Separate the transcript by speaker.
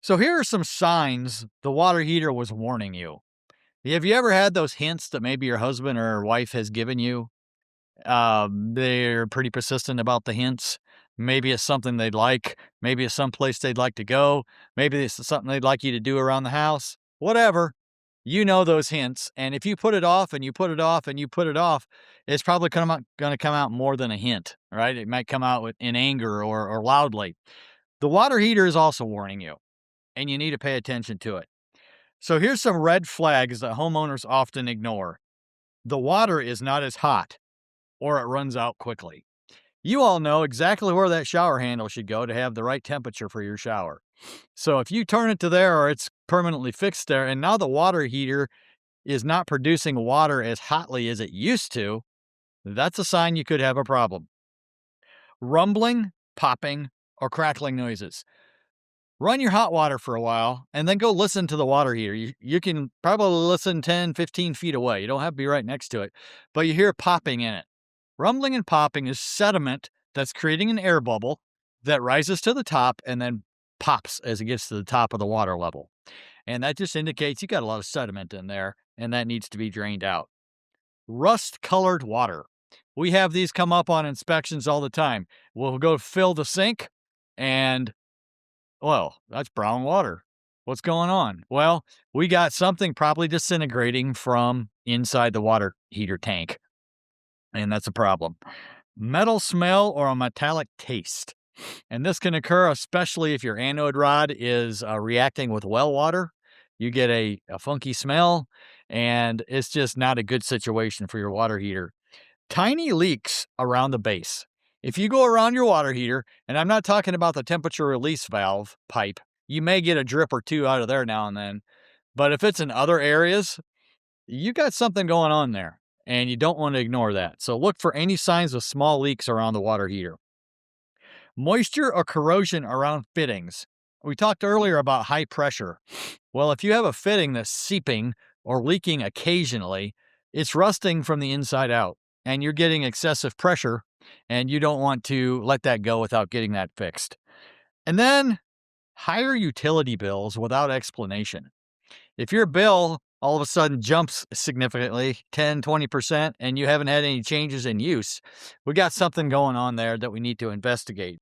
Speaker 1: So here are some signs the water heater was warning you. Have you ever had those hints that maybe your husband or wife has given you? They're pretty persistent about the hints. Maybe it's something they'd like. Maybe it's someplace they'd like to go. Maybe it's something they'd like you to do around the house. Whatever. You know those hints. And if you put it off and you put it off and you put it off, it's probably going to come out more than a hint, right? It might come out in anger or loudly. The water heater is also warning you, and you need to pay attention to it. So here's some red flags that homeowners often ignore. The water is not as hot, or it runs out quickly. You all know exactly where that shower handle should go to have the right temperature for your shower. So if you turn it to there or it's permanently fixed there, and now the water heater is not producing water as hotly as it used to, that's a sign you could have a problem. Rumbling, popping, or crackling noises. Run your hot water for a while and then go listen to the water heater. You can probably listen 10, 15 feet away. You don't have to be right next to it, but you hear popping in it. Rumbling and popping is sediment that's creating an air bubble that rises to the top and then pops as it gets to the top of the water level. And that just indicates you got a lot of sediment in there and that needs to be drained out. Rust colored water. We have these come up on inspections all the time. We'll go fill the sink and well, that's brown water. What's going on? Well, we got something probably disintegrating from inside the water heater tank, and that's a problem. Metal smell or a metallic taste. And this can occur especially if your anode rod is reacting with well water. You get a funky smell, and it's just not a good situation for your water heater. Tiny leaks around the base. If you go around your water heater, and I'm not talking about the temperature release valve pipe, you may get a drip or two out of there now and then. But if it's in other areas, you got something going on there, and you don't want to ignore that. So look for any signs of small leaks around the water heater. Moisture or corrosion around fittings. We talked earlier about high pressure. Well, if you have a fitting that's seeping or leaking occasionally, it's rusting from the inside out and you're getting excessive pressure and you don't want to let that go without getting that fixed. And then higher utility bills without explanation. If your bill all of a sudden jumps significantly 10, 20%, and you haven't had any changes in use, we got something going on there that we need to investigate.